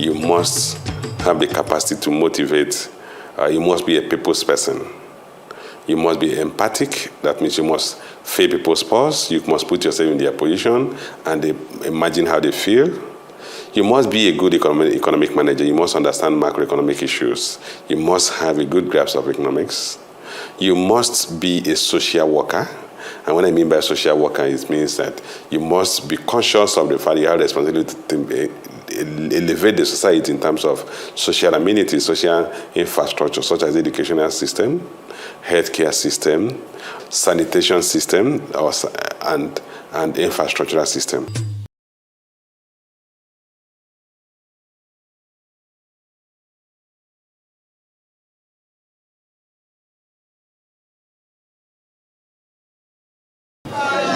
You must have the capacity to motivate. You must be a people's person. You must be empathic. That means you must feel people's pulse. You must put yourself in their position and imagine how they feel. You must be a good economic manager. You must understand macroeconomic issues. You must have a good grasp of economics. You must be a social worker. And what I mean by a social worker, it means that you must be conscious of the fact you have the responsibility to elevate the society in terms of social amenities, social infrastructure, such as educational system, healthcare system, sanitation system, and infrastructural system.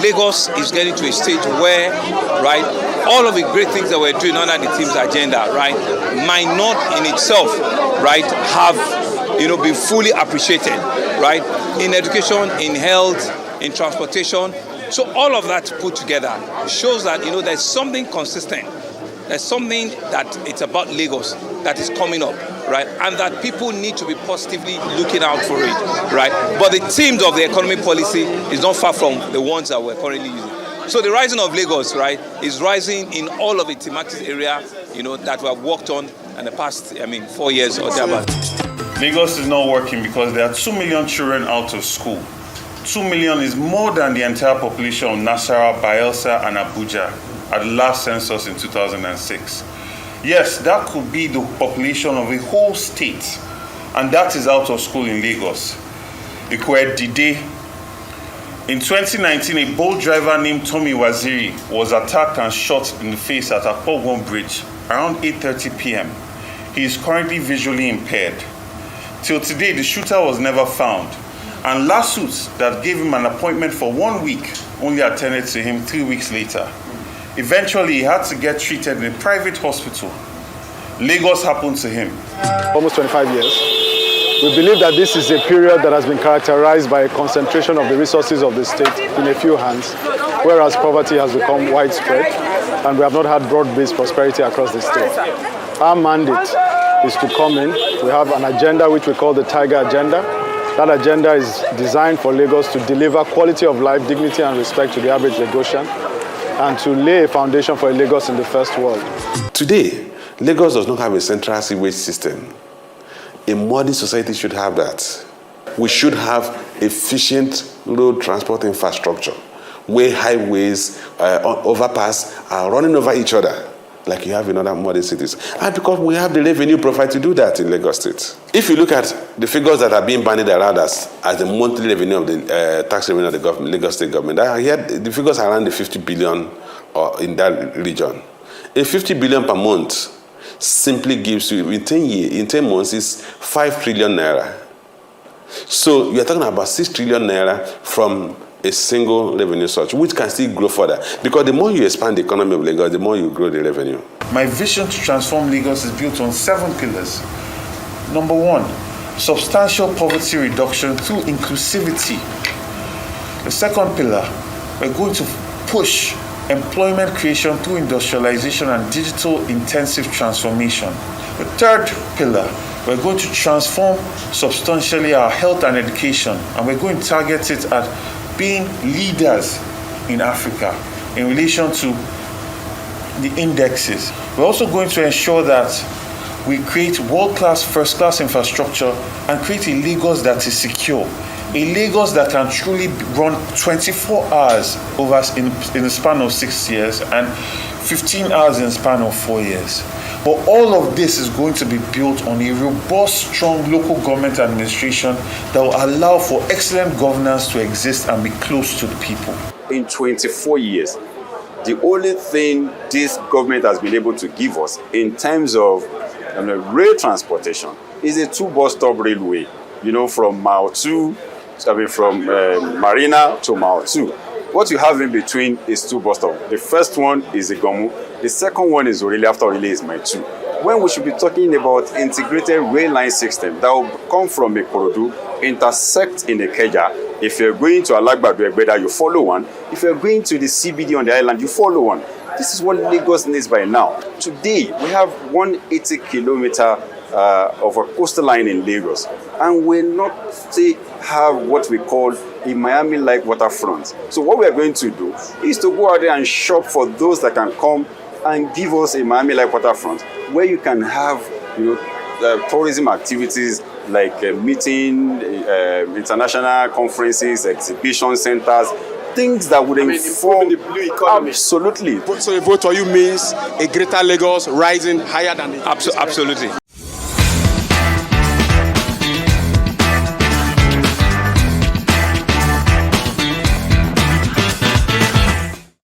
Lagos is getting to a stage where, right, all of the great things that we're doing under the team's agenda, right, might not in itself, right, have, been fully appreciated, right, in education, in health, in transportation. So all of that put together shows that, there's something consistent. There's something that it's about Lagos that is coming up, right? And that people need to be positively looking out for it, right? But the themes of the economic policy is not far from the ones that we're currently using. So the rising of Lagos, right, is rising in all of the thematic area, that we have worked on in the past, 4 years or thereabout. Lagos is not working because there are 2 million children out of school. 2 million is more than the entire population of Nasarawa, Bayelsa, and Abuja at the last census in 2006. Yes, that could be the population of a whole state, and that is out of school in Lagos. Ikwe Dide. In 2019, a bold driver named Tommy Waziri was attacked and shot in the face at Akpogwon Bridge around 8:30 p.m. He is currently visually impaired. Till today, the shooter was never found, and lawsuits that gave him an appointment for 1 week only attended to him 3 weeks later. Eventually, he had to get treated in a private hospital. Lagos happened to him. Almost 25 years. We believe that this is a period that has been characterized by a concentration of the resources of the state in a few hands, whereas poverty has become widespread and we have not had broad-based prosperity across the state. Our mandate is to come in. We have an agenda which we call the Tiger Agenda. That agenda is designed for Lagos to deliver quality of life, dignity and respect to the average Lagosian, and to lay a foundation for a Lagos in the first world. Today, Lagos does not have a central sewage system. A modern society should have that. We should have efficient road transport infrastructure where highways, overpass are running over each other like you have in other modern cities. And because we have the revenue profile to do that in Lagos State. If you look at the figures that are being bandied around us as the monthly revenue of the tax revenue of the government, Lagos State government, here the figures are around the 50 billion in that region. A 50 billion per month simply gives you, in 10 months, is 5 trillion naira. So you're talking about 6 trillion naira from a single revenue source, which can still grow further. Because the more you expand the economy of Lagos, the more you grow the revenue. My vision to transform Lagos is built on 7 pillars. Number 1, substantial poverty reduction through inclusivity. The second pillar, we're going to push employment creation through industrialization and digital intensive transformation. The third pillar, we're going to transform substantially our health and education, and we're going to target it at being leaders in Africa in relation to the indexes. We're also going to ensure that we create world-class, first-class infrastructure and create a Lagos that is secure. A Lagos that can truly run 24 hours over in the span of 6 years and 15 hours in the span of 4 years. But all of this is going to be built on a robust, strong local government administration that will allow for excellent governance to exist and be close to the people. In 24 years, the only thing this government has been able to give us in terms of rail transportation is a 2-bus stop railway, from Mile 2, from Marina to Mile 2. What you have in between is 2 bus stops. The first one is Igomu. The second one is Orile. After Orile is Mile 2. When we should be talking about integrated rail line system that will come from Ikorodu, intersect in Ikeja. If you're going to Alagbadu Egbeda, you follow one. If you're going to the CBD on the island, you follow one. This is what Lagos needs by now. Today, we have 180 kilometer of a coastal line in Lagos, and we're not still have what we call a Miami-like waterfront. So what we are going to do is to go out there and shop for those that can come and give us a Miami-like waterfront, where you can have, tourism activities like meeting, international conferences, exhibition centers, things that would inform the blue economy. Absolutely. So a vote for you means a greater Lagos rising higher than the Absolutely.